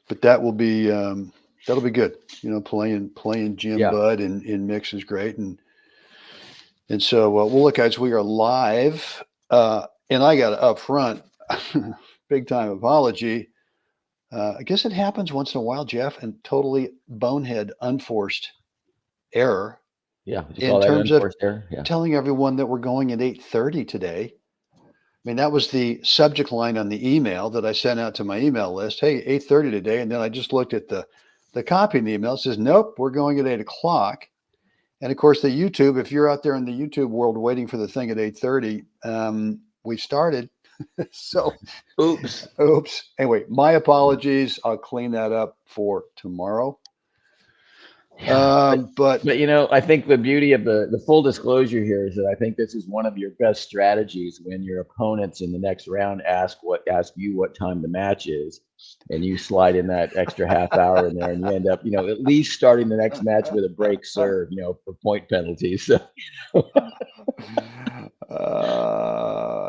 But that'll be good. Playing Jim Yeah. Bud in mix is great, and so well, look, guys, we are live, and I got to up front, big time apology. I guess it happens once in a while, Jeff, and totally bonehead, unforced error Yeah. Would you in call that an terms of unforced error? Yeah. telling everyone that we're going at 8:30 today. I mean, that was the subject line on the email that I sent out to my email list. Hey, 8:30 today, and then I just looked at the copy in the email. It says, nope, we're going at 8 o'clock. And of course, the YouTube. If you're out there in the YouTube world waiting for the thing at 8:30, we started. So, Oops. oops. Anyway, my apologies. I'll clean that up for tomorrow. Yeah. But But I think the beauty of the full disclosure here is that I think this is one of your best strategies when your opponents in the next round ask you what time the match is, and you slide in that extra half hour in there, and you end up at least starting the next match with a break serve, for point penalties. So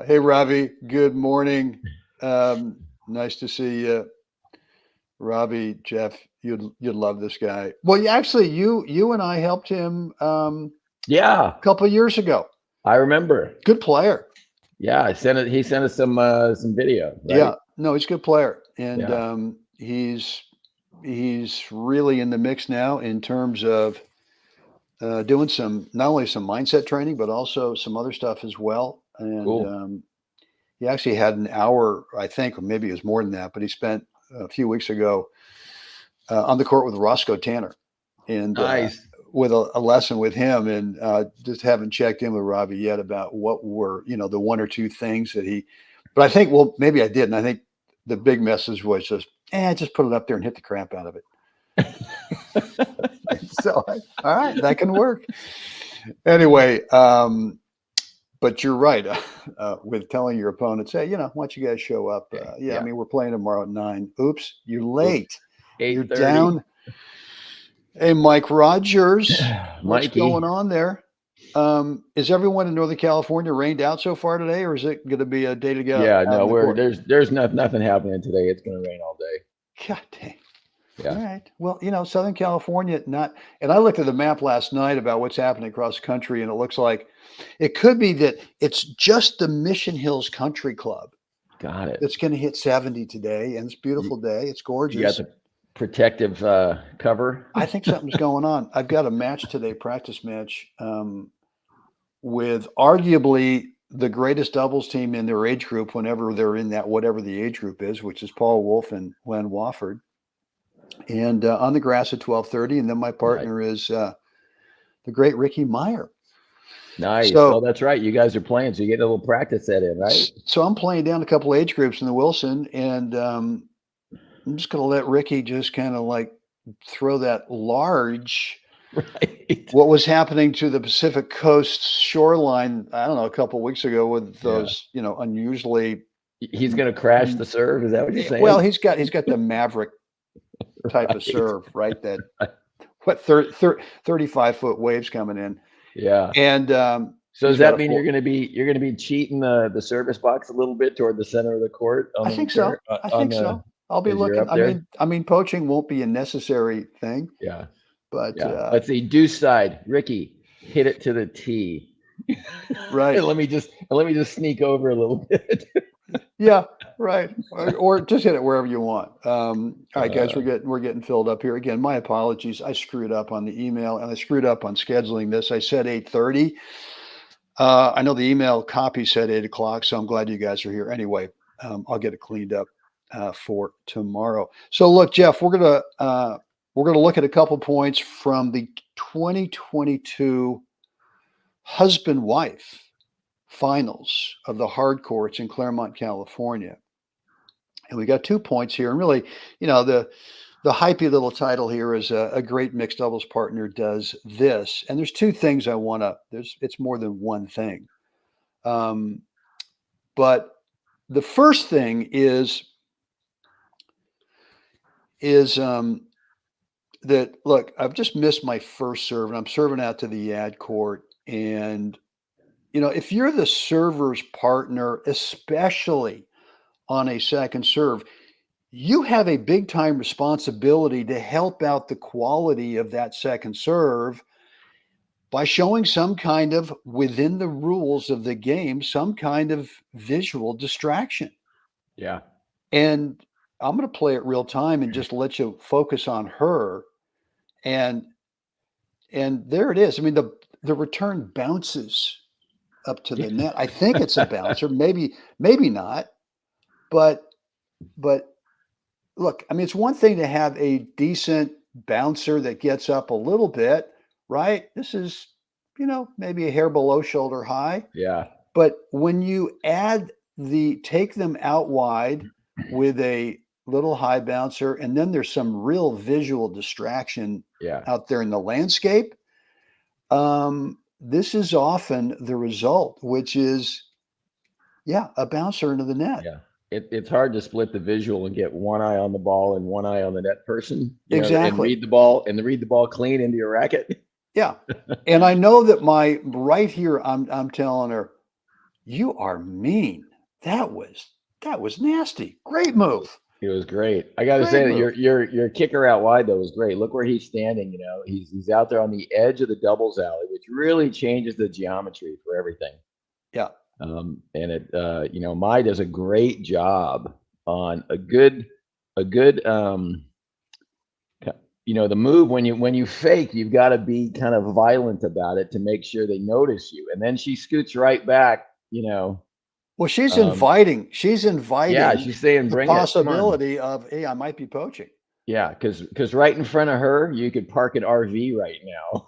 hey, Ravi. Good morning. Nice to see you, Robbie. Jeff, you'd love this guy. Well, actually, you and I helped him yeah, a couple of years ago. I remember. Good player. Yeah, he sent us some video, right? Yeah, no, he's a good player, and Yeah. he's really in the mix now in terms of doing some not only some mindset training but also some other stuff as well. And Cool. he actually had an hour, I think, or maybe it was more than that, but he spent a few weeks ago on the court with Roscoe Tanner, and Nice. with a lesson with him, and just haven't checked in with Robbie yet about what were the one or two things that he. But I think, well, maybe I did, and I think the big message was just put it up there and hit the crap out of it. So, all right, that can work. Anyway, but you're right with telling your opponents, hey, why don't you guys show up? Yeah, I mean, we're playing tomorrow at 9. Oops, you're late. You're 8:30. down. Hey, Mike Rogers, what's Mikey. going on there? Is everyone in Northern California rained out so far today, or is it going to be a day to get Yeah, out no, in the court? there's nothing happening today. It's going to rain all day. God dang. All Yeah. right. Well, Southern California, not, and I looked at the map last night about what's happening across the country, and it looks like it could be that it's just the Mission Hills Country Club Got it. that's going to hit 70 today, and it's a beautiful day. It's You got gorgeous. the protective cover. I think something's going on. I've got a match today, practice match, with arguably the greatest doubles team in their age group whenever they're in that, whatever the age group is, which is Paul Wolf and Len Wofford. And on the grass at 12:30, and then my partner is the great Ricky Meyer. Nice. So, Oh, that's right. You guys are playing, so you get a little practice set in, right? so I'm playing down a couple age groups in the Wilson, and I'm just going to let Ricky just kind of like throw that large. Right. What was happening to the Pacific Coast shoreline? I don't know, a couple of weeks ago with those, unusually. He's going to crash the serve. Is that what you're saying? Well, he's got the Maverick type of serve, right? That what 35-foot waves coming in. Yeah. And so does that mean you're going to be cheating the service box a little bit toward the center of the court? I think so. I think so. I'll be looking. I mean, poaching won't be a necessary thing. Yeah. But let's see. Deuce side, Ricky, hit it to the tee. Right. And let me just sneak over a little bit. Yeah. Right. Or just hit it wherever you want. All right, guys, we're getting filled up here again. My apologies. I screwed up on the email, and I screwed up on scheduling this. I said 8:30. I know the email copy said 8 o'clock, so I'm glad you guys are here. Anyway, I'll get it cleaned up for tomorrow. So look, Jeff, we're gonna look at a couple points from the 2022 husband-wife finals of the hard courts in Claremont, California. And we got 2 points here. And really, the hypey little title here is a great mixed doubles partner does this. And there's 2 things I want to, it's more than one thing. But the first thing is that, look, I've just missed my first serve, and I'm serving out to the ad court. And, if you're the server's partner, especially on a second serve, you have a big time responsibility to help out the quality of that second serve by showing some kind of, within the rules of the game, some kind of visual distraction. Yeah. And I'm going to play it real time and just let you focus on her. And there it is. I mean, the return bounces up to the net. I think it's a bouncer, maybe not. But look, I mean, it's one thing to have a decent bouncer that gets up a little bit, right? This is, maybe a hair below shoulder high. Yeah. But when you take them out wide with a little high bouncer, and then there's some real visual distraction Yeah. out there in the landscape, this is often the result, which is, a bouncer into the net. Yeah. It's hard to split the visual and get one eye on the ball and one eye on the net person, and Exactly. read the ball clean into your racket. Yeah. And I know that right here, I'm telling her, you are mean. That was nasty. Great move. It was great. I got to say that your kicker out wide though was great. Look where he's standing. He's out there on the edge of the doubles alley, which really changes the geometry for everything. Yeah. And it Mai does a great job on a good the move when you fake, you've got to be kind of violent about it to make sure they notice you. And then she scoots right back, Well, she's inviting. Yeah, she's saying, the bring it. Come on. possibility of, hey, I might be poaching. Yeah, because right in front of her, you could park an RV right now.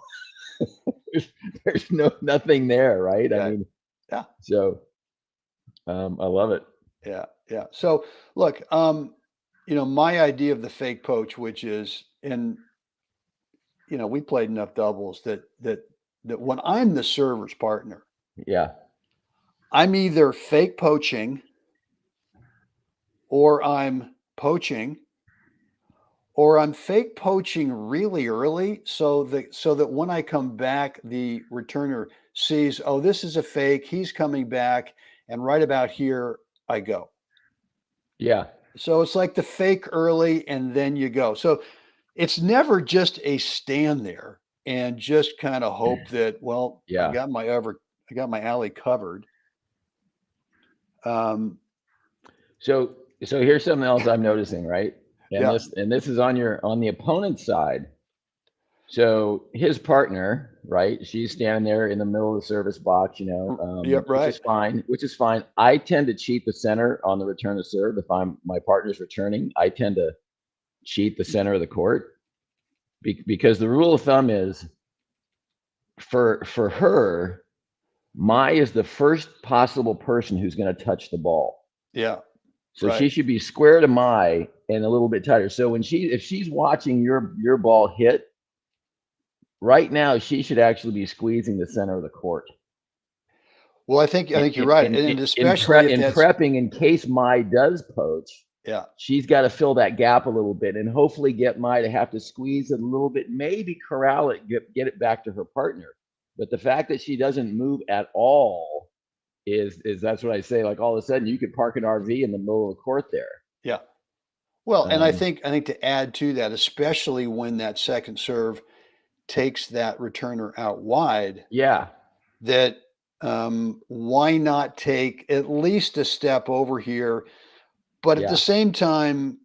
There's nothing there, right? Yeah. I mean, Yeah. So, I love it. Yeah. Yeah. So look, my idea of the fake poach, which is, and we played enough doubles that when I'm the server's partner, Yeah. I'm either fake poaching or I'm poaching, or I'm fake poaching really early so that when I come back, the returner sees, oh, this is a fake, he's coming back, and right about here I go. Yeah. So it's like the fake early and then you go. So it's never just a stand there and just kind of hope that, well, Yeah. I got my alley covered. So here's something else I'm noticing, right? And Yeah. this is on the opponent's side. So his partner, right? She's standing there in the middle of the service box, Yeah, right. Which is fine. I tend to cheat the center on the return of serve. If my partner's returning, I tend to cheat the center of the court because the rule of thumb is for her, Mai is the first possible person who's going to touch the ball. Yeah. So right. She should be square to Mai and a little bit tighter. So if she's watching your ball hit, right now she should actually be squeezing the center of the court. Well, I think you're right, and especially in prepping in case Mai does poach. Yeah, she's got to fill that gap a little bit and hopefully get Mai to have to squeeze it a little bit, maybe corral it, get it back to her partner. But the fact that she doesn't move at all is that's what I say. Like all of a sudden, you could park an RV in the middle of the court there. Yeah. Well, and I think to add to that, especially when that second serve takes that returner out wide. Yeah. That why not take at least a step over here, but at the same time,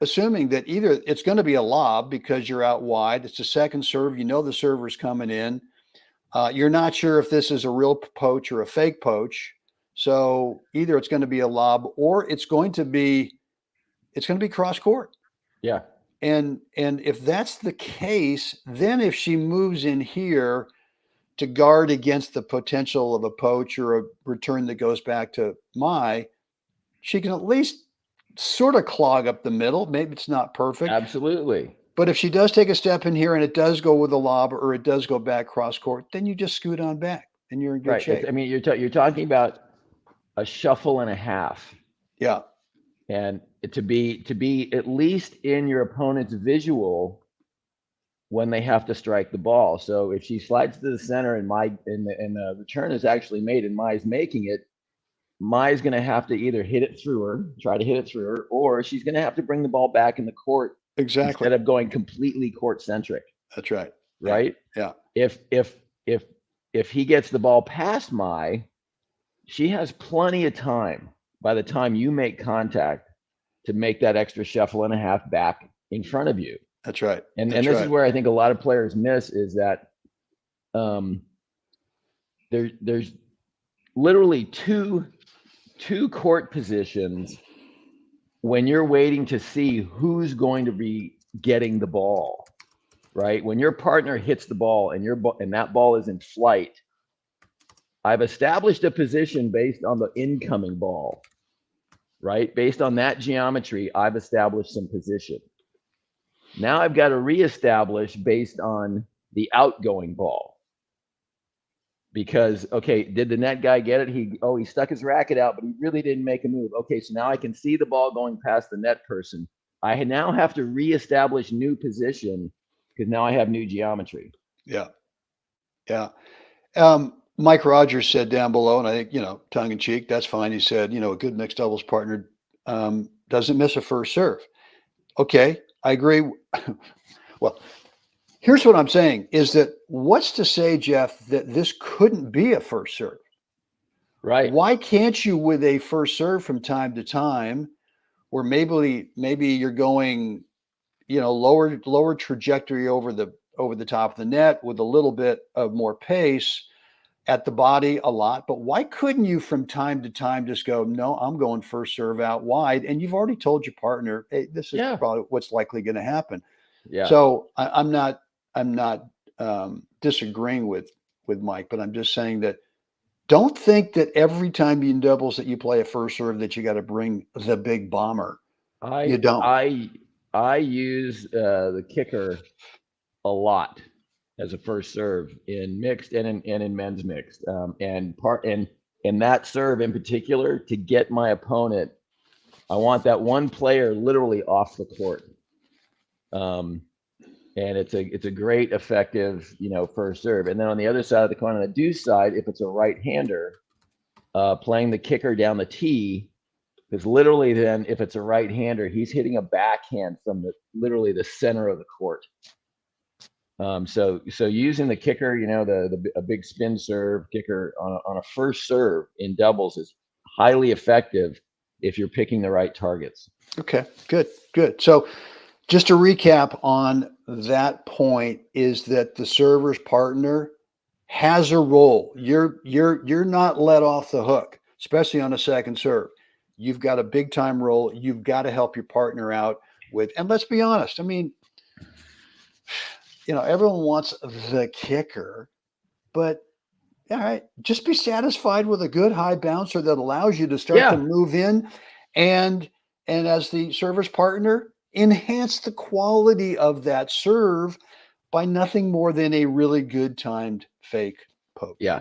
assuming that either it's going to be a lob because you're out wide, it's a second serve, the server's coming in. You're not sure if this is a real poach or a fake poach. So either it's going to be a lob or it's going to be cross court. Yeah. And if that's the case, then if she moves in here to guard against the potential of a poach or a return that goes back to Mai, she can at least sort of clog up the middle. Maybe it's not perfect. Absolutely. But if she does take a step in here and it does go with a lob or it does go back cross court, then you just scoot on back and you're in good shape. I mean, you're talking about a shuffle and a half. Yeah. And to be at least in your opponent's visual when they have to strike the ball. So if she slides to the center and the return is actually made and Mai's making it, Mai's going to have to either try to hit it through her, or she's going to have to bring the ball back in the court instead of going completely court centric. That's right. Right. Yeah. If he gets the ball past Mai, she has plenty of time by the time you make contact to make that extra shuffle and a half back in front of you. That's right. And this is where I think a lot of players miss is that there's literally two court positions when you're waiting to see who's going to be getting the ball, right? When your partner hits the ball and that ball is in flight, I've established a position based on the incoming ball, right? Based on that geometry, I've established some position. Now I've got to reestablish based on the outgoing ball. Because, okay, did the net guy get it? He stuck his racket out, but he really didn't make a move. Okay, so now I can see the ball going past the net person. I now have to reestablish new position because now I have new geometry. Yeah. Yeah. Mike Rogers said down below, and I think, tongue in cheek, that's fine. He said, a good mixed doubles partner doesn't miss a first serve. Okay, I agree. Well, here's what I'm saying is that what's to say, Jeff, that this couldn't be a first serve? Right. Why can't you with a first serve from time to time, or maybe you're going, lower trajectory over the top of the net with a little bit of more pace at the body a lot, but why couldn't you from time to time just go, no, I'm going first serve out wide, and you've already told your partner, hey, this is probably what's likely going to happen. Yeah. So I'm not disagreeing with Mike, but I'm just saying that don't think that every time you in doubles that you play a first serve that you got to bring the big bomber. You don't. I use the kicker a lot as a first serve in mixed and in men's mixed, and that serve in particular to get my opponent. I want that one player literally off the court, and it's a great effective first serve. And then on the other side of the coin, on the deuce side, if it's a right-hander, playing the kicker down the tee, because literally then if it's a right-hander, he's hitting a backhand from literally the center of the court. So using the kicker, a big spin serve kicker on a first serve in doubles is highly effective if you're picking the right targets. Okay, good. So just to recap on that point is that the server's partner has a role. You're not let off the hook, especially on a second serve. You've got a big time role. You've got to help your partner out with, and let's be honest, I mean, everyone wants the kicker, but all right, just be satisfied with a good high bouncer that allows you to start to move in and as the server's partner, enhance the quality of that serve by nothing more than a really good timed fake poke. Yeah.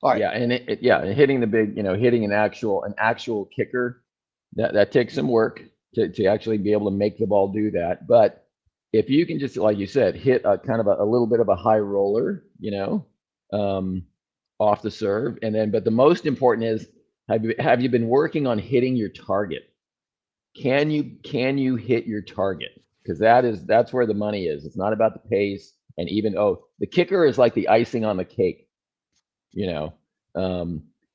All right. Yeah, and hitting the big, hitting an actual kicker, that takes some work to actually be able to make the ball do that. But if you can just, like you said, hit a kind of a little bit of a high roller, off the serve, but the most important is, have you been working on hitting your target? Can you hit your target? Because that's where the money is. It's not about the pace, and even the kicker is like the icing on the cake.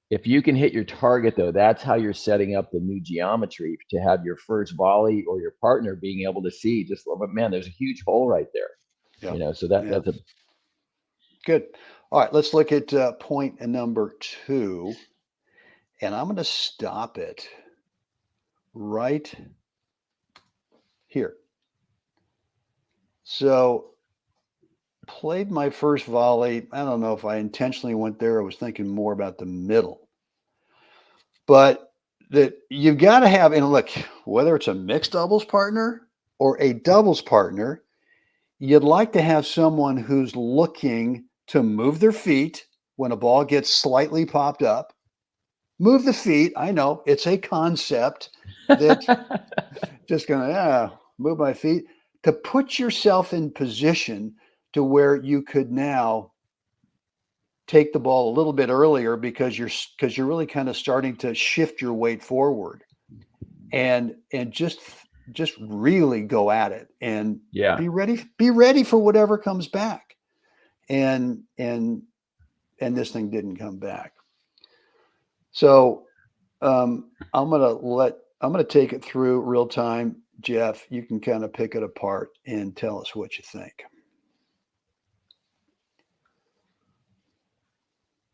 If you can hit your target, though, that's how you're setting up the new geometry to have your first volley or your partner being able to see just, but man, there's a huge hole right there. Yeah. So that's a good. All right, let's look at point number 2, and I'm going to stop it right here. So played my first volley. I don't know if I intentionally went there. I was thinking more about the middle. But that you've got to have, and look, whether it's a mixed doubles partner or a doubles partner, you'd like to have someone who's looking to move their feet when a ball gets slightly popped up. Move the feet. I know it's a concept that just going to move my feet to put yourself in position to where you could now take the ball a little bit earlier because you're really kind of starting to shift your weight forward, and just really go at it and Yeah. be ready for whatever comes back. And this thing didn't come back. So I'm gonna take it through real time. Jeff, you can kind of pick it apart and tell us what you think.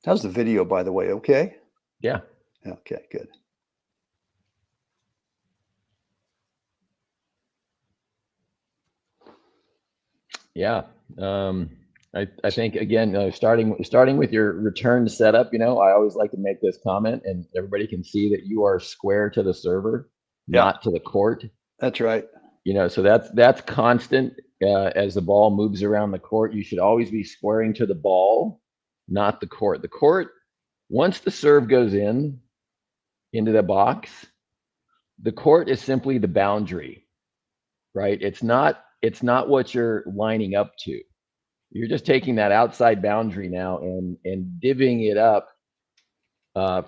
How's the video, by the way? Okay? Yeah. Okay, good. Yeah. I think again, starting with your return setup, I always like to make this comment, and everybody can see that you are square to the server, not to the court. That's right. So that's constant. As the ball moves around the court, you should always be squaring to the ball, not the court. The court, once the serve goes into the box, the court is simply the boundary, right? It's not what you're lining up to. You're just taking that outside boundary now and divvying it up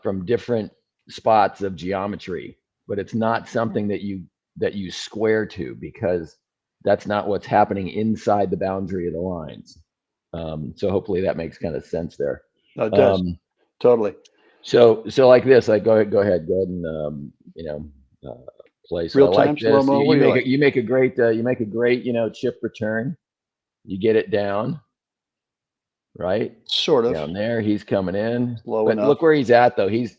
from different spots of geometry, but it's not something that you square to, because that's not what's happening inside the boundary of the lines. So hopefully that makes kind of sense there. No, it does. Totally. So like this, like go ahead and play. So Real I like time, this. slow-mo, what do you like? You make a great chip return. You get it down, right? Sort of. Down there, he's coming in. Low But enough. look where he's at, though. He's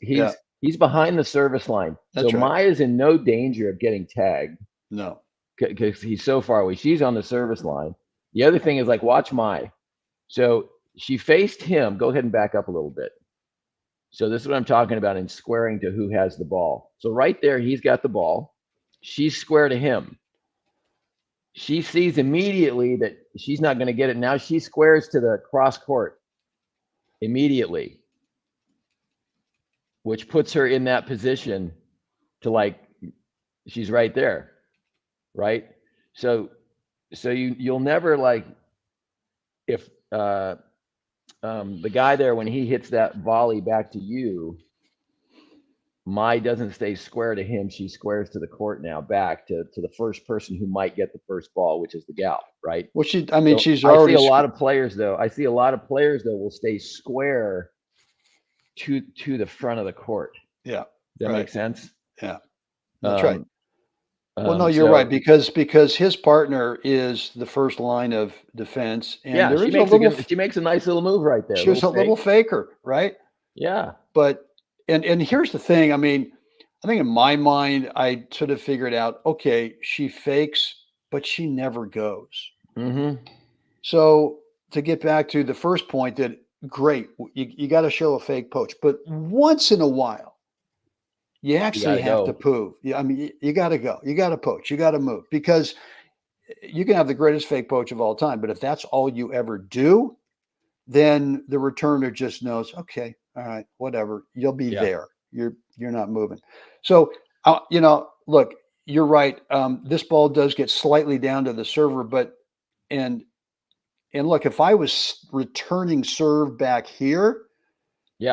behind the service line. That's so right. Maya is in no danger of getting tagged. No. Because he's so far away. She's on the service line. The other thing is, like, watch Maya. So she faced him. Go ahead and back up a little bit. So this is what I'm talking about in squaring to who has the ball. So right there, he's got the ball. She's square to him. She sees immediately that she's not going to get it. Now she squares to the cross court immediately, which puts her in that position to, like, she's right there, right? So you'll never, like, if the guy there, when he hits that volley back to you, Mai doesn't stay square to him. She squares to the court now, back to the first person who might get the first ball, which is the gal, right? Well, she's already. I see a lot of players though will stay square to the front of the court. Yeah. Does that make sense? Yeah. That's right. Well, no, so you're right, because his partner is the first line of defense, and yeah, there she is she makes a nice little move right there. She was a little faker, right? Yeah. But and here's the thing. I mean, I think in my mind, I sort of figured out, okay, she fakes, but she never goes. Mm-hmm. So to get back to the first point, that great, you got to show a fake poach, but once in a while, you actually have to prove. Yeah, I mean, you got to go. You got to poach. You got to move, because you can have the greatest fake poach of all time, but if that's all you ever do, then the returner just knows, okay, all right, whatever. You'll be there. You're not moving. So look, you're right. This ball does get slightly down to the server, but and look, if I was returning serve back here,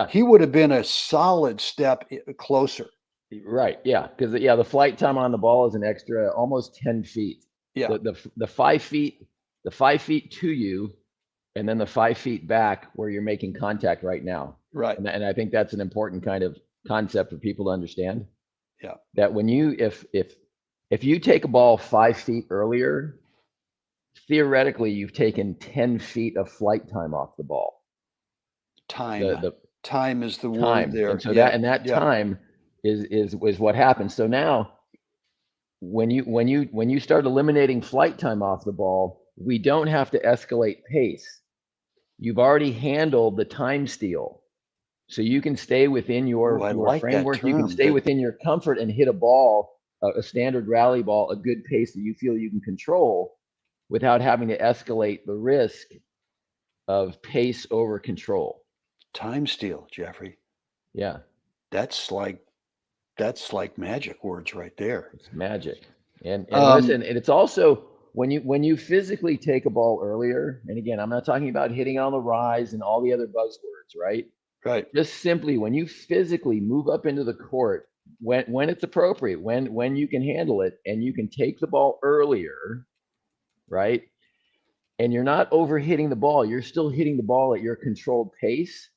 he would have been a solid step closer. Right. Yeah. Because the flight time on the ball is an extra almost 10 feet. Yeah. The 5 feet, to you, and then the 5 feet back where you're making contact right now. Right. And I think that's an important kind of concept for people to understand. Yeah. That when you, if you take a ball 5 feet earlier, theoretically, you've taken 10 feet of flight time off the ball. Time is the word there. And so that time is what happens. So now, when you start eliminating flight time off the ball, we don't have to escalate pace. You've already handled the time steal, so you can stay within your framework. You can stay within your comfort and hit a ball, a standard rally ball, a good pace that you feel you can control, without having to escalate the risk of pace over control. Time steal, Jeffrey. Yeah, that's like magic words right there. It's magic, and listen, and it's also when you physically take a ball earlier, and again, I'm not talking about hitting on the rise and all the other buzzwords, right? Right. Just simply when you physically move up into the court, when it's appropriate, when you can handle it, and you can take the ball earlier, right? And you're not overhitting the ball, you're still hitting the ball at your controlled pace.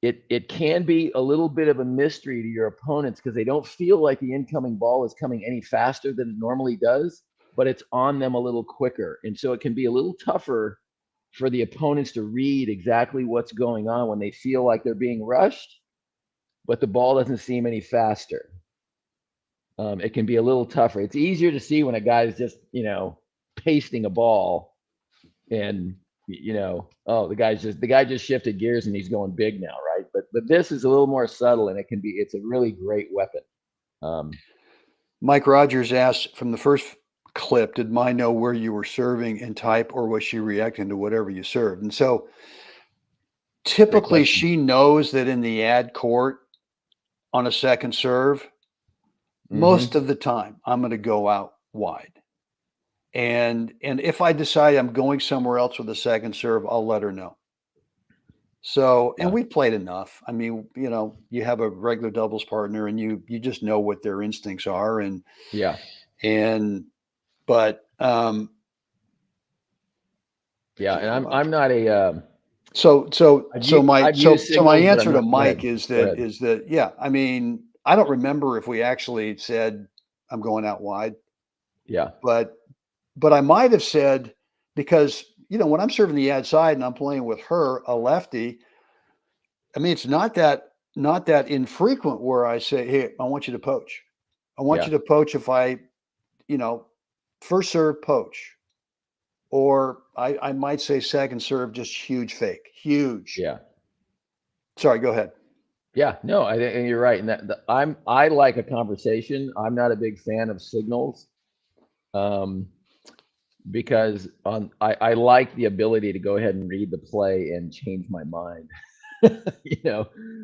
It can be a little bit of a mystery to your opponents because they don't feel like the incoming ball is coming any faster than it normally does, but it's on them a little quicker. And so it can be a little tougher for the opponents to read exactly what's going on when they feel like they're being rushed, but the ball doesn't seem any faster. It can be a little tougher. It's easier to see when a guy's just, pasting a ball and, oh, the guy just shifted gears and he's going big now, right? But this is a little more subtle, and it's a really great weapon. Mike Rogers asked from the first clip, did Mai know where you were serving in type, or was she reacting to whatever you served? And so typically she knows that in the ad court on a second serve, most of the time I'm going to go out wide. And if I decide I'm going somewhere else with a second serve, I'll let her know. So, and we've played enough. I mean, you have a regular doubles partner and you just know what their instincts are. And but and I'm not a so my answer to Mike is that yeah, I mean, I don't remember if we actually said I'm going out wide. Yeah. But I might have said, because when I'm serving the ad side and I'm playing with her, a lefty, I mean, it's not that infrequent where I say, hey, I want you to poach. I want you to poach if I, first serve poach. Or I might say second serve, just huge fake. Huge. Yeah. Sorry, go ahead. Yeah, no, I think you're right. And I like a conversation. I'm not a big fan of signals. Because I like the ability to go ahead and read the play and change my mind.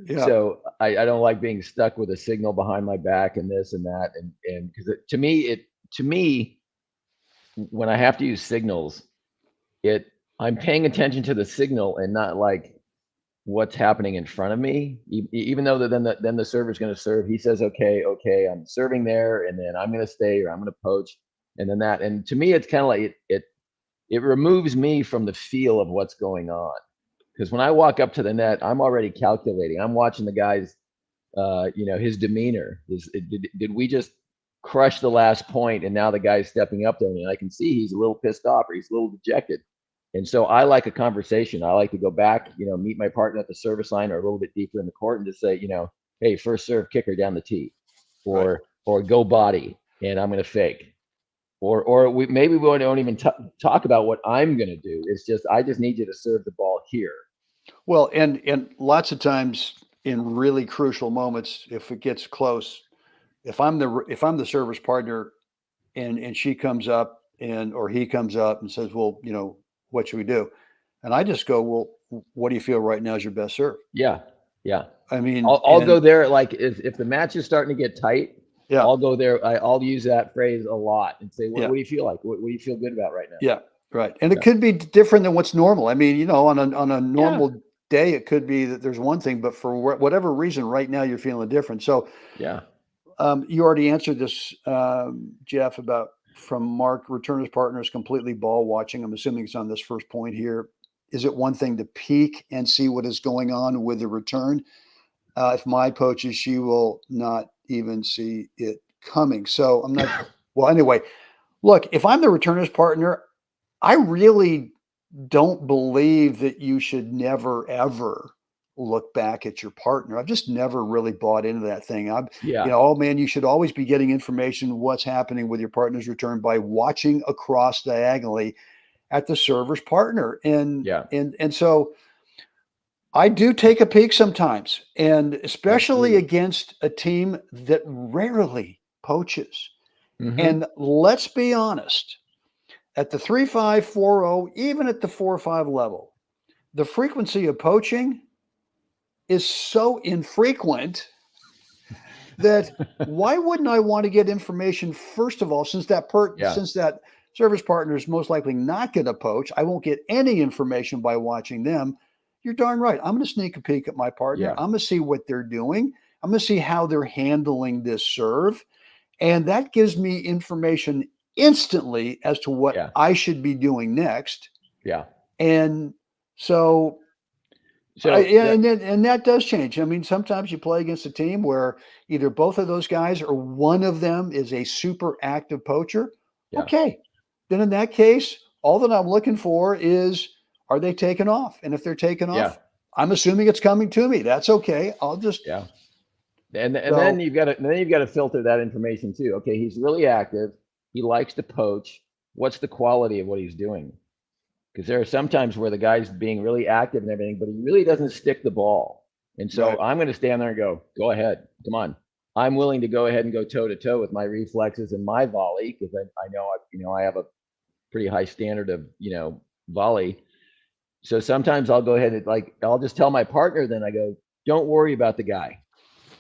So I don't like being stuck with a signal behind my back and this and that. And because to me, when I have to use signals, I'm paying attention to the signal and not like what's happening in front of me. Even though then the server's going to serve, he says, okay, I'm serving there, and then I'm going to stay, or I'm going to poach. And then that, and to me, it's kind of like it removes me from the feel of what's going on. Because when I walk up to the net, I'm already calculating. I'm watching the guy's, his demeanor. Did we just crush the last point, and now the guy's stepping up there, and I can see he's a little pissed off or he's a little dejected. And so I like a conversation. I like to go back, meet my partner at the service line or a little bit deeper in the court and just say, hey, first serve kicker down the tee, or go body, and I'm going to fake. Or maybe we don't even talk about what I'm going to do. It's just, I just need you to serve the ball here. Well, and lots of times in really crucial moments, if it gets close, if I'm the server's partner and she comes up or he comes up and says, well, what should we do? And I just go, well, what do you feel right now is your best serve? Yeah. I mean, I'll go there. Like if the match is starting to get tight, I'll go there. I'll use that phrase a lot and say, what do you feel like? What do you feel good about right now? Yeah, right. And it could be different than what's normal. I mean, on a normal day, it could be that there's one thing, but for whatever reason, right now you're feeling different. So you already answered this, Jeff, about from Mark, returner's partner is completely ball watching. I'm assuming it's on this first point here. Is it one thing to peek and see what is going on with the return? If my poaches, she will not even see it coming. So I'm not, well, anyway, look, if I'm the returner's partner, I really don't believe that you should never, ever look back at your partner. I've just never really bought into that thing. Oh man, you should always be getting information what's happening with your partner's return by watching across diagonally at the server's partner. And so I do take a peek sometimes, and especially against a team that rarely poaches. And let's be honest, at the 3-5, 4-0, even at the 4-5 level, the frequency of poaching is so infrequent that why wouldn't I want to get information first of all, since that service partner is most likely not going to poach. I won't get any information by watching them. You're darn right. I'm going to sneak a peek at my partner. Yeah. I'm going to see what they're doing. I'm going to see how they're handling this serve. And that gives me information instantly as to what Yeah. I should be doing next. Yeah. And so and that does change. I mean, sometimes you play against a team where either both of those guys or one of them is a super active poacher. Yeah. Okay. Then in that case, all that I'm looking for is, are they taking off? And if they're taking off, I'm assuming it's coming to me. That's okay. I'll just And then you've got to filter that information too. Okay, he's really active. He likes to poach. What's the quality of what he's doing? Because there are some times where the guy's being really active and everything, but he really doesn't stick the ball. And so I'm going to stand there and go ahead, come on. I'm willing to go ahead and go toe to toe with my reflexes and my volley because I know I have a pretty high standard of volley. So sometimes I'll go ahead and I'll just tell my partner. Then I go, don't worry about the guy.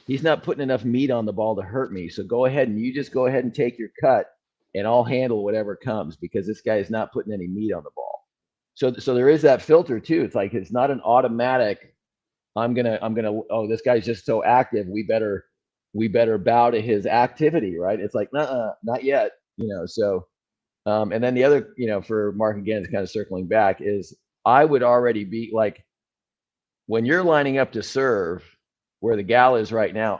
He's not putting enough meat on the ball to hurt me. So go ahead and you just go ahead and take your cut, and I'll handle whatever comes because this guy is not putting any meat on the ball. So there is that filter too. It's like it's not an automatic. I'm gonna. Oh, this guy's just so active. We better bow to his activity, right? It's like, not yet. So, and then the other, for Mark again, is kind of circling back is I would already be like, when you're lining up to serve, where the gal is right now,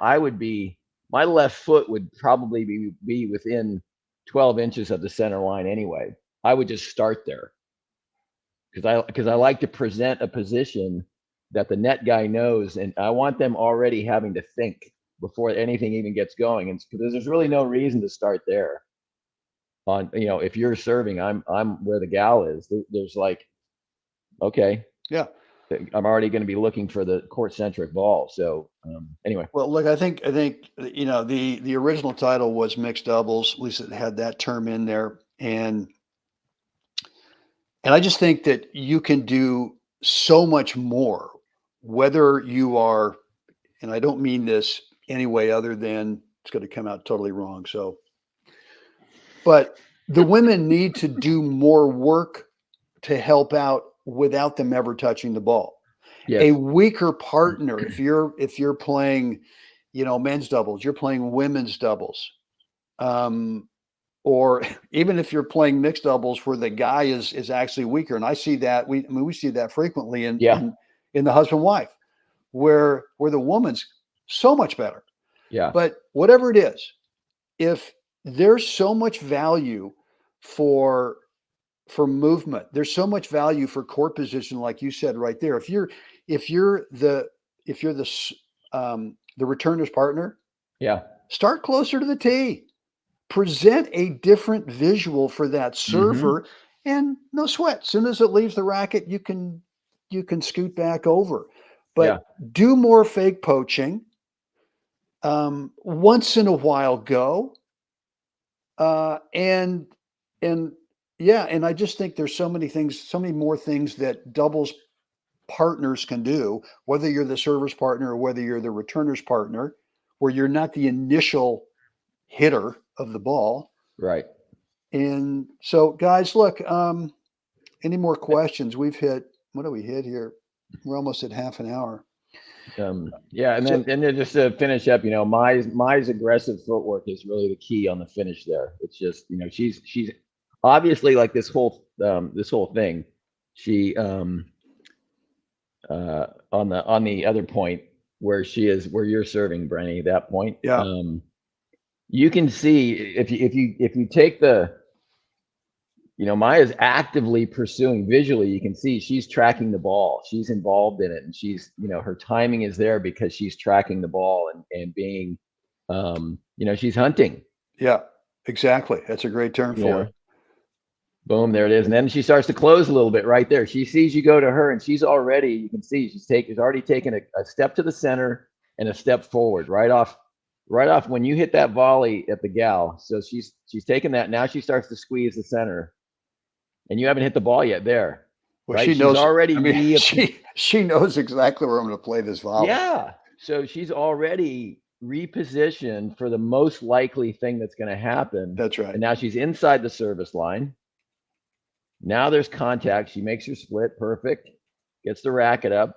my left foot would probably be within 12 inches of the center line anyway. I would just start there. Because I like to present a position that the net guy knows, and I want them already having to think before anything even gets going. And because there's really no reason to start there. On if you're serving, I'm where the gal is. There's okay, I'm already going to be looking for the court-centric ball. So anyway. Well, look, I think the original title was mixed doubles. At least it had that term in there, and I just think that you can do so much more, whether you are, and I don't mean this any way other than it's going to come out totally wrong. So, but the women need to do more work to help out without them ever touching the ball. Yes. A weaker partner, if you're playing, men's doubles, you're playing women's doubles. Or even if you're playing mixed doubles where the guy is actually weaker. And I see that we see that frequently in the husband-wife, where the woman's so much better. Yeah. But whatever it is, if there's so much value for movement, there's so much value for court position, like you said right there. If you're the returner's partner, start closer to the tee. Present a different visual for that server, and no sweat. As soon as it leaves the racket, you can scoot back over. But do more fake poaching. Once in a while, go. And I just think there's so many more things that doubles partners can do, whether you're the server's partner or whether you're the returner's partner, where you're not the initial hitter of the ball. Right. And so, guys, look, any more questions? We've hit, what do we hit here? We're almost at half an hour. And then just to finish up, Mai's aggressive footwork is really the key on the finish there. It's just, she's obviously like this whole thing. She on the other point where you're serving, Brenny, that point. Yeah. You can see if you take Maya's actively pursuing visually, you can see she's tracking the ball. She's involved in it, and she's, her timing is there because she's tracking the ball and being, she's hunting. Yeah, exactly. That's a great term for it. Boom, there it is. And then she starts to close a little bit right there. She sees you go to her, and she's already, you can see she's already taken a step to the center and a step forward right off when you hit that volley at the gal. So she's taken that. Now she starts to squeeze the center, and you haven't hit the ball yet there. Well, right? She knows already. She knows exactly where I'm going to play this volley. Yeah. So she's already repositioned for the most likely thing that's going to happen. That's right. And now she's inside the service line. Now there's contact. She makes her split perfect, gets the racket up,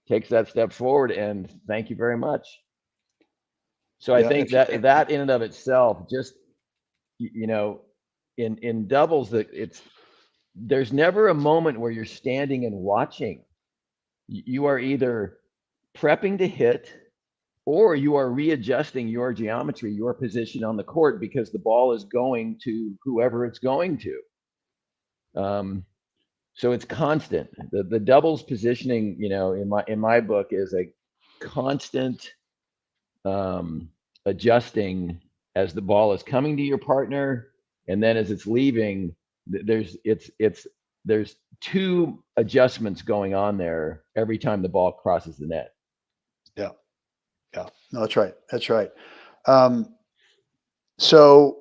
takes that step forward, and thank you very much. So I think that in and of itself, just in doubles, that there's never a moment where you're standing and watching. You are either prepping to hit, or you are readjusting your geometry, your position on the court, because the ball is going to whoever it's going to. So it's constant. The doubles positioning, in my book, is a constant adjusting as the ball is coming to your partner, and then as it's leaving. There's two adjustments going on there every time the ball crosses the net. Yeah, no, that's right. That's right. So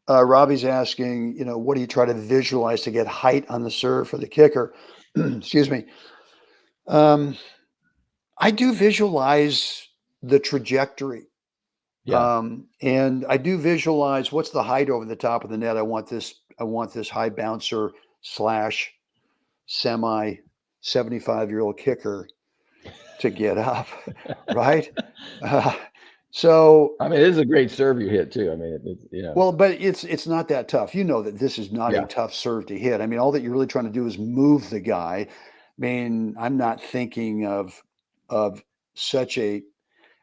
Robbie's asking, what do you try to visualize to get height on the serve for the kicker? Excuse me. I do visualize the trajectory. Yeah. And I do visualize what's the height over the top of the net. I want this high bouncer / semi 75-year-old kicker to get up, right? So I mean, it is a great serve you hit too. I mean, well, but it's not that tough. You know that this is not a tough serve to hit. I mean, all that you're really trying to do is move the guy. I mean, I'm not thinking of such a.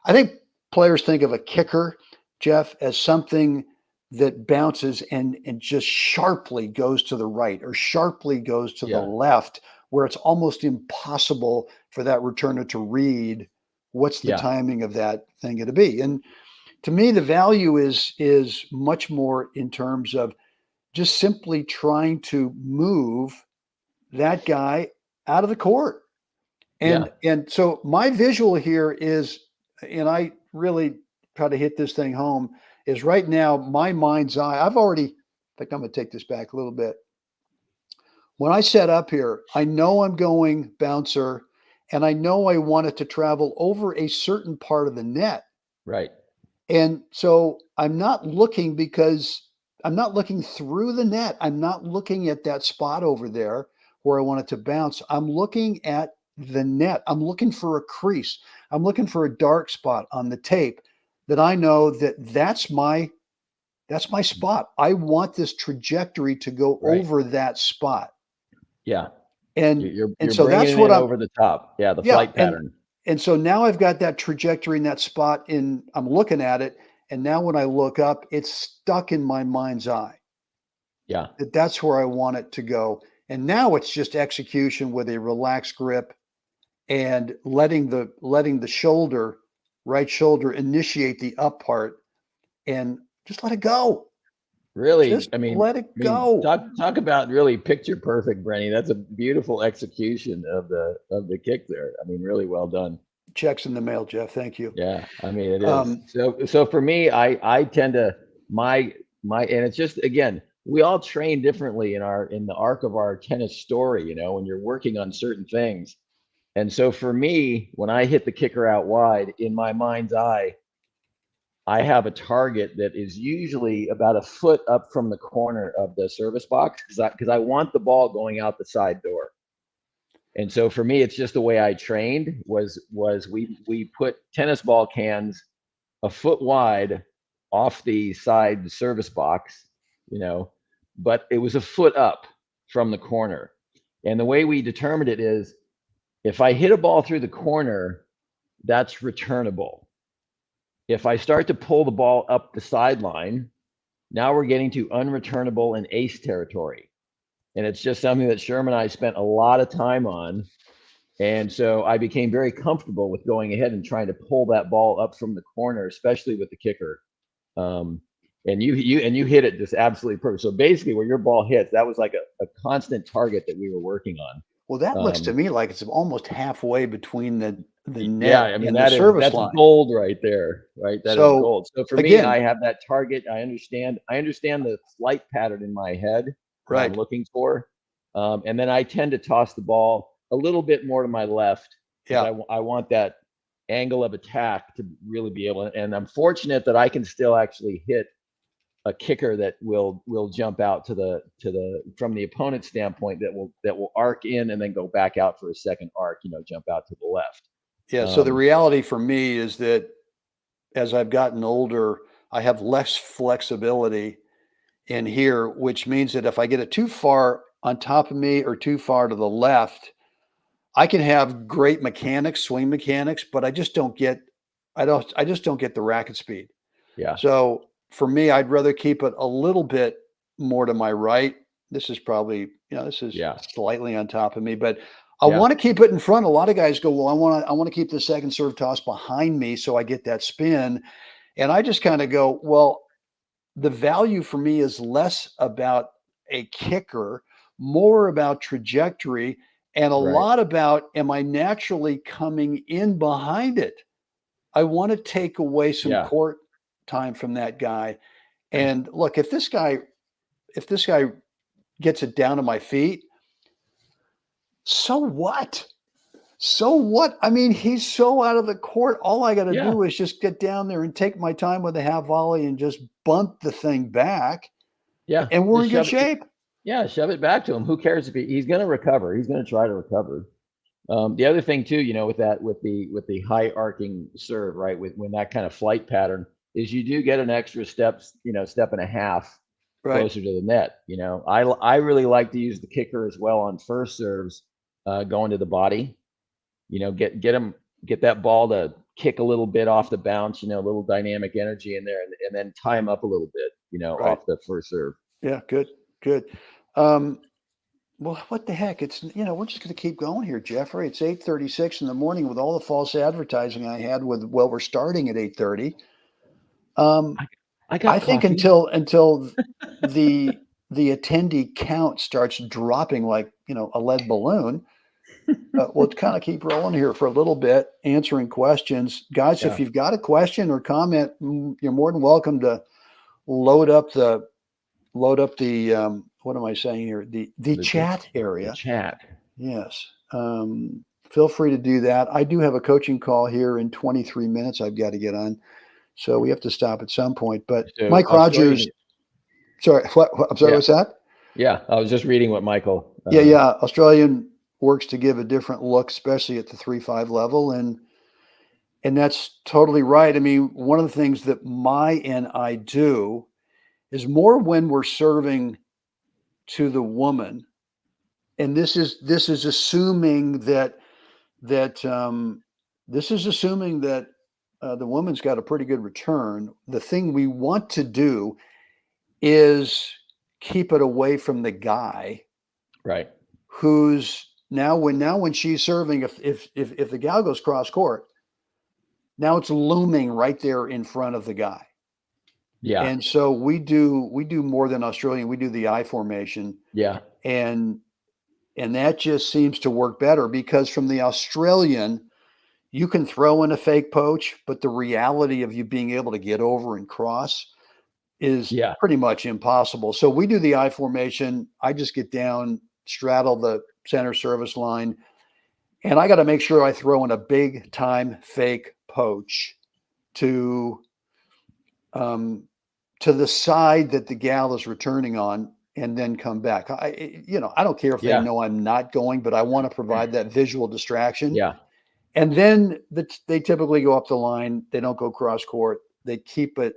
I think players think of a kicker, Jeff, as something that bounces and just sharply goes to the right or sharply goes to the left, where it's almost impossible for that returner to read what's the timing of that thing going to be. And to me, the value is much more in terms of just simply trying to move that guy out of the court. And so my visual here is, and I really try to hit this thing home, is right now my mind's eye. In fact, I'm going to take this back a little bit. When I set up here, I know I'm going bouncer, and I know I want it to travel over a certain part of the net. Right. And so I'm not looking through the net. I'm not looking at that spot over there where I want it to bounce. I'm looking at the net. I'm looking for a crease. I'm looking for a dark spot on the tape that I know that's my spot. I want this trajectory to go over that spot. Yeah. And you're so bringing that's what I'm over the top. Yeah. The flight pattern. And so now I've got that trajectory in that spot I'm looking at it. And now when I look up, it's stuck in my mind's eye. Yeah. That's where I want it to go. And now it's just execution with a relaxed grip and letting the right shoulder initiate the up part and just let it go. Really, just let it go. Talk about really picture perfect, Brenny. That's a beautiful execution of the kick there. I mean, really well done. Checks in the mail, Jeff. Thank you. Yeah, I mean it is. So for me, I tend to and it's just, again, we all train differently in the arc of our tennis story. When you're working on certain things, and so for me, when I hit the kicker out wide, in my mind's eye, I have a target that is usually about a foot up from the corner of the service box, because I want the ball going out the side door. And so for me, it's just the way I trained was we put tennis ball cans a foot wide off the side service box, but it was a foot up from the corner. And the way we determined it is, if I hit a ball through the corner, that's returnable. If I start to pull the ball up the sideline, now we're getting to unreturnable and ace territory. And it's just something that Sherman and I spent a lot of time on. And so I became very comfortable with going ahead and trying to pull that ball up from the corner, especially with the kicker. And you hit it just absolutely perfect. So basically, where your ball hits, that was like a constant target that we were working on. Well, that looks to me like it's almost halfway between the net I mean, and the service that's line. Gold right there, right? That is gold. So for me, I have that target. I understand the flight pattern in my head that I'm looking for. And then I tend to toss the ball a little bit more to my left. I want that angle of attack to really be able to, and I'm fortunate that I can still actually hit a kicker that will jump out to the from the opponent's standpoint that will arc in and then go back out for a second arc, jump out to the left. Yeah. So the reality for me is that as I've gotten older, I have less flexibility in here, which means that if I get it too far on top of me or too far to the left, I can have great mechanics, swing mechanics, but I just don't get the racket speed. Yeah. So for me, I'd rather keep it a little bit more to my right. This is probably, this is slightly on top of me, but I want to keep it in front. A lot of guys go, well, I want to keep the second serve toss behind me so I get that spin. And I just kind of go, well, the value for me is less about a kicker, more about trajectory, and a lot about, am I naturally coming in behind it? I want to take away some court time from that guy. And look, if this guy gets it down to my feet, so what? So what? I mean, he's so out of the court. All I got to do is just get down there and take my time with a half volley and just bunt the thing back. Yeah. And we're in good shape. Yeah. Shove it back to him. Who cares if he's going to recover? He's going to try to recover. The other thing too, with the high arcing serve, right? When that kind of flight pattern is, you do get an extra step and a half closer to the net. I really like to use the kicker as well on first serves, going to the body. Get that ball to kick a little bit off the bounce. A little dynamic energy in there, and then tie him up a little bit. Off the first serve. Yeah, good. Well, what the heck? It's we're just going to keep going here, Jeffrey. It's 8:36 in the morning with all the false advertising I had with we're starting at 8:30. I think until the attendee count starts dropping like a lead balloon. We'll kind of keep rolling here for a little bit, answering questions, guys. If you've got a question or comment, you're more than welcome to load up the what am I saying here? The chat area. The chat. Yes. Feel free to do that. I do have a coaching call here in 23 minutes I've got to get on. So we have to stop at some point. But so Mike Rogers, sorry, I'm sorry, what's that? Yeah, I was just reading what Michael. Australian works to give a different look, especially at the 3-5 level. And that's totally right. I mean, one of the things that I do is more when we're serving to the woman, and this is assuming that the woman's got a pretty good return. The thing we want to do is keep it away from the guy, right? Who's now when she's serving, if the gal goes cross court, now it's looming right there in front of the guy. Yeah. And so we do more than Australian. We do the I formation. Yeah. And that just seems to work better because from the Australian, you can throw in a fake poach, but the reality of you being able to get over and cross is pretty much impossible. So we do the I formation. I just get down, straddle the center service line, and I got to make sure I throw in a big time fake poach to the side that the gal is returning on, and then come back. I don't care if they know I'm not going, but I want to provide that visual distraction. Yeah. And then they typically go up the line. They don't go cross court. They keep it.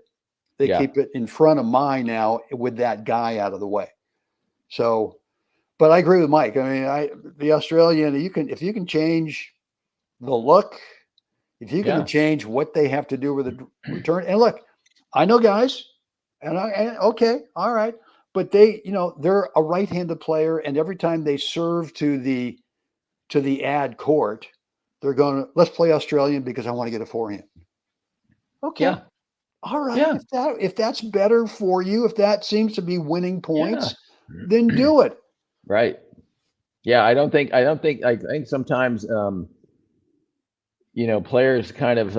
Keep it in front of mine now with that guy out of the way. So, but I agree with Mike. I mean, the Australian, if you can change the look, if you can change what they have to do with the return, and look, I know guys, okay, all right, but they're a right-handed player, and every time they serve to the ad court, they're going, let's play Australian because I want to get a forehand. Okay. Yeah. All right. Yeah. If that's better for you, if that seems to be winning points, then do it. Right. Yeah. I think sometimes, players kind of,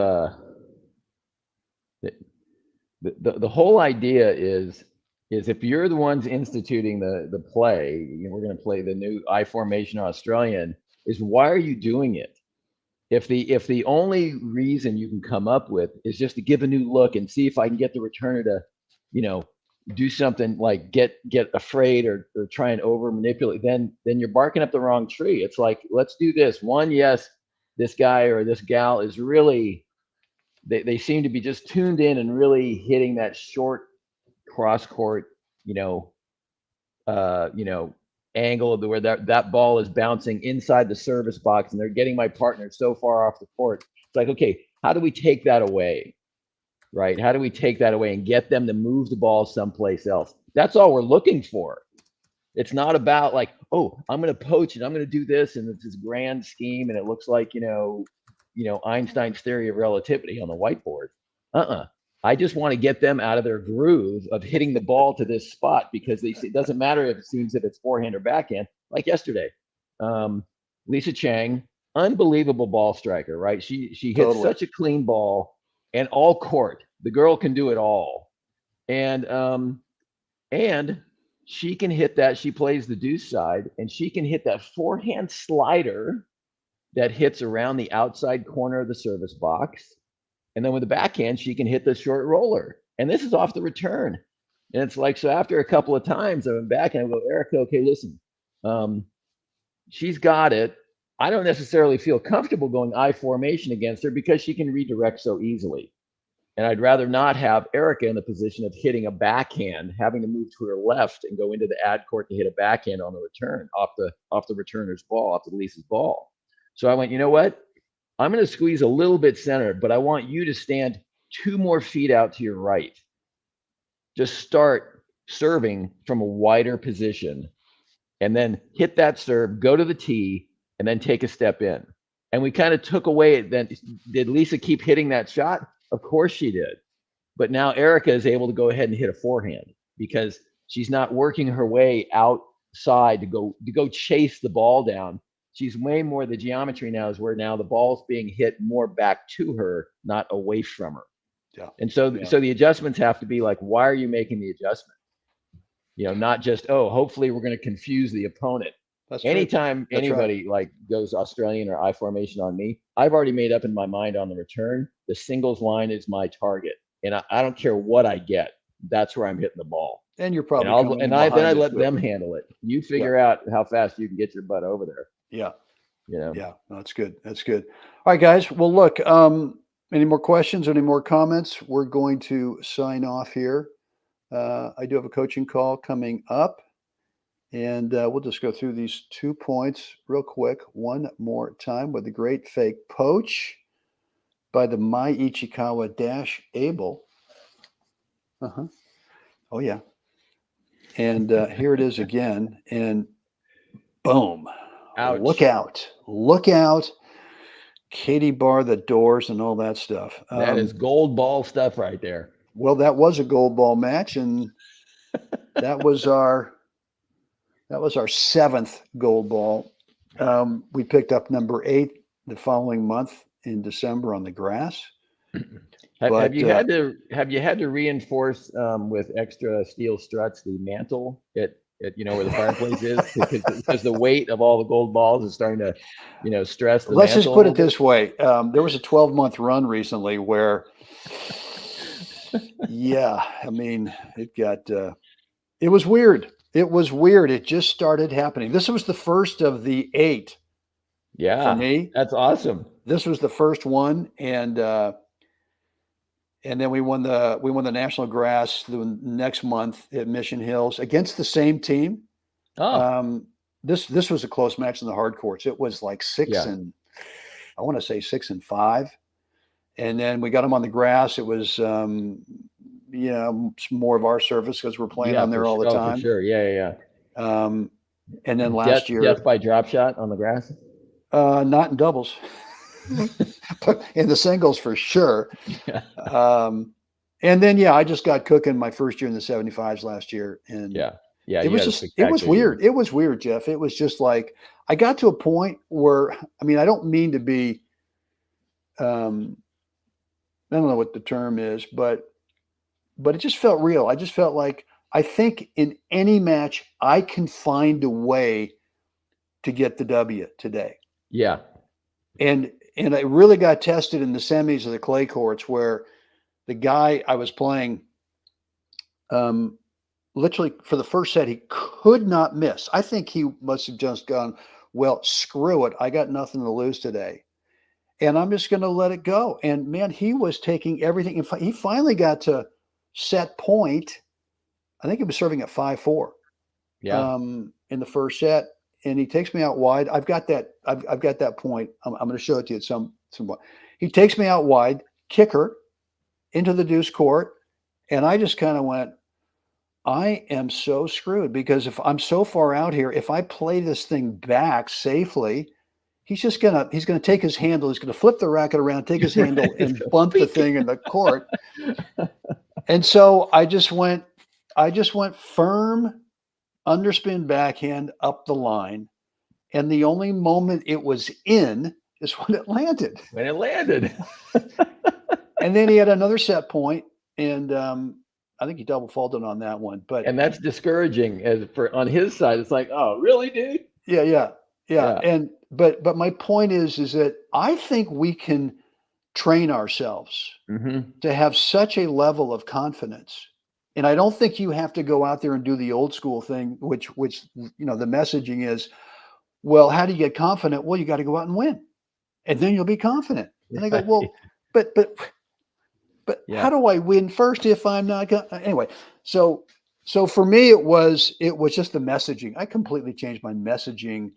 the whole idea is if you're the ones instituting the play, we're going to play the new I formation Australian, is why are you doing it? If the only reason you can come up with is just to give a new look and see if I can get the returner to, do something like get afraid or try and over manipulate, then you're barking up the wrong tree. It's like, let's do this. One, yes, this guy or this gal is really, they seem to be just tuned in and really hitting that short cross court, angle of where that ball is bouncing inside the service box, and they're getting my partner so far off the court. It's like, okay, how do we take that away? Right? How do we take that away and get them to move the ball someplace else? That's all we're looking for. It's not about like, oh, I'm going to poach and I'm going to do this, and it's this grand scheme, and it looks like Einstein's theory of relativity on the whiteboard. I just want to get them out of their groove of hitting the ball to this spot, because it doesn't matter if it seems if it's forehand or backhand. Like yesterday, Lisa Chang, unbelievable ball striker, right? She hits such a clean ball. And all court, the girl can do it all, and she can hit that. She plays the deuce side, and she can hit that forehand slider that hits around the outside corner of the service box, and then with the backhand, she can hit the short roller. And this is off the return, and it's like, so after a couple of times, I went back and I go, Erica, okay, listen, she's got it. I don't necessarily feel comfortable going I formation against her because she can redirect so easily. And I'd rather not have Erica in the position of hitting a backhand, having to move to her left and go into the ad court to hit a backhand on the return off the returner's ball, off the Lisa's ball. So I went, you know what? I'm going to squeeze a little bit center, but I want you to stand 2 more feet out to your right. Just start serving from a wider position, and then hit that serve, go to the tee, and then take a step in. And we kind of took away, then did Lisa keep hitting that shot? Of course she did. But now Erica is able to go ahead and hit a forehand because she's not working her way outside to go chase the ball down. She's way more, the geometry now is where now the ball's being hit more back to her, not away from her. Yeah. And so the adjustments have to be like, why are you making the adjustment? Not just, oh, hopefully we're going to confuse the opponent. That's anytime anybody like goes Australian or I formation on me, I've already made up in my mind on the return, the singles line is my target, and I don't care what I get. That's where I'm hitting the ball. And you're probably then I let them handle it. You figure out how fast you can get your butt over there. Yeah. Yeah. No, that's good. That's good. All right, guys. Well, look. Any more questions? Any more comments? We're going to sign off here. I do have a coaching call coming up. And we'll just go through these 2 points real quick one more time with the great fake poach by the My Ichikawa Abel. Oh, yeah. And here it is again. And boom. Ouch. Look out. Katie bar the doors and all that stuff. That is gold ball stuff right there. Well, that was a gold ball match. And that was our 7th gold ball. We picked up number 8 the following month in December on the grass. Have you had to reinforce with extra steel struts the mantle at where the fireplace is, because the weight of all the gold balls is starting to stress the Let's mantle just put it this way. There was a 12-month run recently where it was weird. It just started happening. This was the first of the 8. Yeah, for me, that's awesome. This was the first one, and then we won the national grass the next month at Mission Hills against the same team. Oh, this was a close match in the hard courts. It was like 6 and I want to say 6 and 5, and then we got them on the grass. It was more of our service because we're playing on there all the time. For sure. Yeah. And then last year, death by drop shot on the grass. Not in doubles, but in the singles for sure. And then I just got cooking my first year in the 75s last year, and it was weird. It was weird, Jeff. It was just like I got to a point where I don't mean to be. I don't know what the term is, but it just felt real. I just felt like I think in any match I can find a way to get the W today. Yeah. And I really got tested in the semis of the clay courts where the guy I was playing, literally for the first set, he could not miss. I think he must have just gone, well, screw it. I got nothing to lose today. And I'm just going to let it go. And man, he was taking everything. He finally got to set point. I think he was serving at 5-4 Yeah. in the first set. And he takes me out wide. I've got that. I've got that point. I'm going to show it to you at some point. He takes me out wide, kicker into the deuce court. And I just kind of went, I am so screwed because if I'm so far out here, if I play this thing back safely, he's gonna take his handle, he's gonna flip the racket around, take his handle, and bunt the thing in the court. And so I just went firm underspin backhand up the line. And the only moment it was in is when it landed. When it landed. And then he had another set point, and I think he double faulted on that one. And that's discouraging on his side. It's like, oh, really, dude? Yeah. And but my point is that I think we can train ourselves to have such a level of confidence. And I don't think you have to go out there and do the old school thing, which the messaging is, well, how do you get confident? Well, you got to go out and win, and then you'll be confident. And I go, well, but how do I win first if I'm not anyway? So for me, it was just the messaging. I completely changed my messaging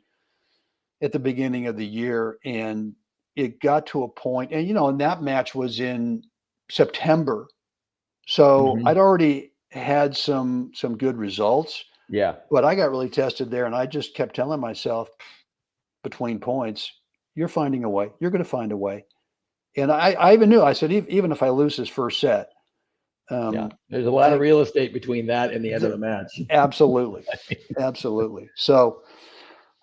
at the beginning of the year, and it got to a point, and that match was in September. So I'd already had some good results. Yeah. But I got really tested there, and I just kept telling myself between points, you're finding a way. You're going to find a way. And I even knew, I said, even if I lose this first set. There's a lot of real estate between that and the end of the match. Absolutely. Absolutely. So,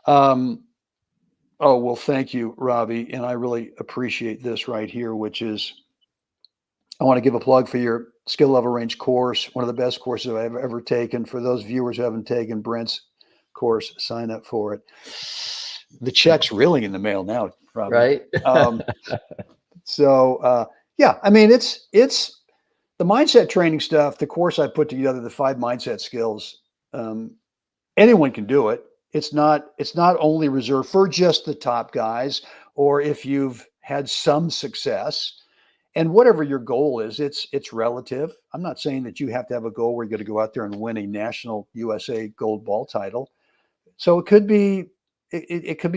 well, thank you, Robbie. And I really appreciate this right here, which is, I want to give a plug for your skill level range course, one of the best courses I've ever taken. For those viewers who haven't taken Brent's course, sign up for it. The check's really in the mail now, Robbie. Right. I mean, it's the mindset training stuff, the course I put together, the 5 mindset skills. Anyone can do it. It's not only reserved for just the top guys, or if you've had some success. And whatever your goal is, it's relative. I'm not saying that you have to have a goal where you're going to go out there and win a national USA gold ball title. So it could be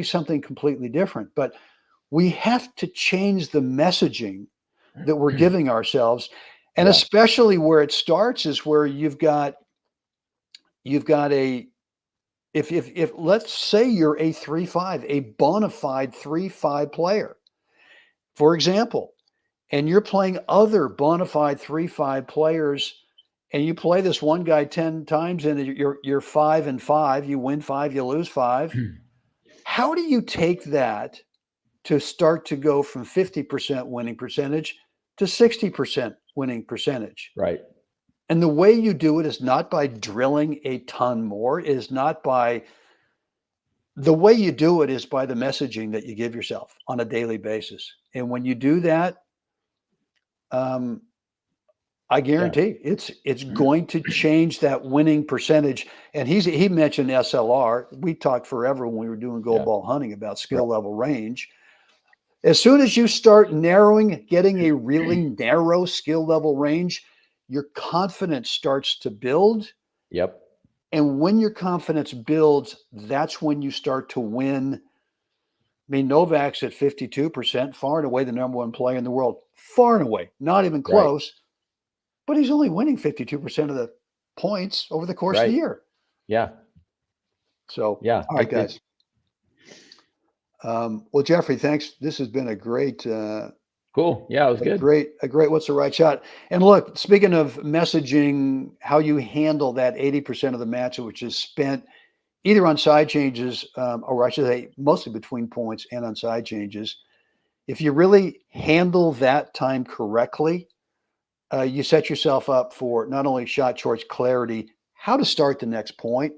something completely different. But we have to change the messaging that we're giving ourselves, and especially where it starts is where you've got a if let's say you're a 3-5, a bona fide 3-5 player, for example. And you're playing other bona fide 3-5 players, and you play this one guy 10 times, and you're 5-5. You win 5, you lose 5. How do you take that to start to go from 50% winning percentage to 60% winning percentage? Right. And the way you do it is not by drilling a ton more. It is not by the way you do it is by the messaging that you give yourself on a daily basis. And when you do that, I guarantee it's going to change that winning percentage. And he mentioned SLR. We talked forever when we were doing gold ball hunting about skill level range. As soon as you start getting a really narrow skill level range, your confidence starts to build. Yep. And when your confidence builds, that's when you start to win. I mean, Novak's at 52%, far and away the number 1 player in the world, far and away, not even close. Right. But he's only winning 52% of the points over the course of the year. Yeah. So, all right, guys. Well, Jeffrey, thanks. This has been a great. Cool. Yeah, it was good. A great. What's the right shot? And look, speaking of messaging, how you handle that 80% of the match, which is spent either on side changes, or I should say mostly between points and on side changes. If you really handle that time correctly, you set yourself up for not only shot choice clarity, how to start the next point,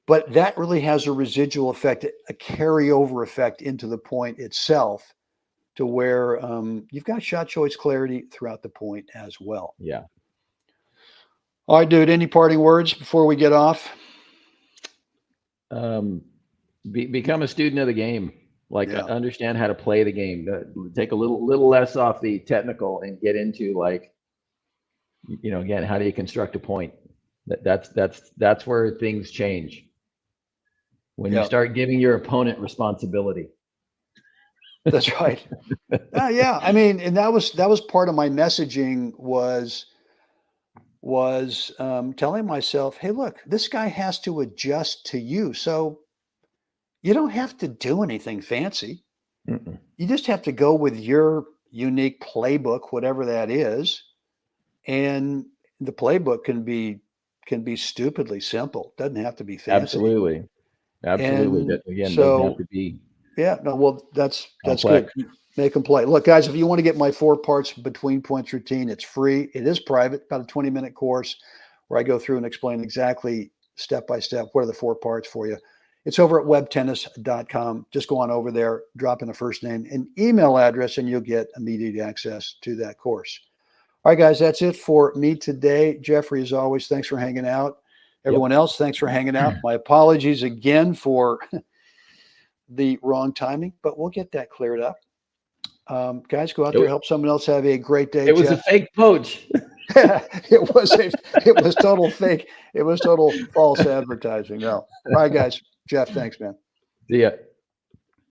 but that really has a residual effect, a carryover effect into the point itself, to where you've got shot choice clarity throughout the point as well. Yeah. All right, dude. Any parting words before we get off? Become a student of the game. Like, Yeah. understand how to play the game. Take a little less off the technical and get into, like, again, how do you construct a point? That's where things change. When you Yeah. start giving your opponent responsibility. That's right. Yeah. I mean, and that was part of my messaging was telling myself, hey, look, this guy has to adjust to you. So you don't have to do anything fancy. Mm-mm. You just have to go with your unique playbook, whatever that is. And the playbook can be stupidly simple. Doesn't have to be fancy. Absolutely. And That, again, doesn't have so, to be yeah, no, well, that's complex. good. Make them play. Look, guys, if you want to get my 4 parts between points routine, it's free. It is private, about a 20-minute course where I go through and explain exactly step by step what are the 4 parts for you. It's over at webtennis.com. Just go on over there, drop in a first name and email address, and you'll get immediate access to that course. All right, guys, that's it for me today. Jeffrey, as always, thanks for hanging out. Everyone else, thanks for hanging out. My apologies again for the wrong timing, but we'll get that cleared up. Guys, go out there, help someone else have a great day. It was a fake poach. It was total fake. It was total false advertising. No. All right, guys. Jeff, thanks, man. See ya.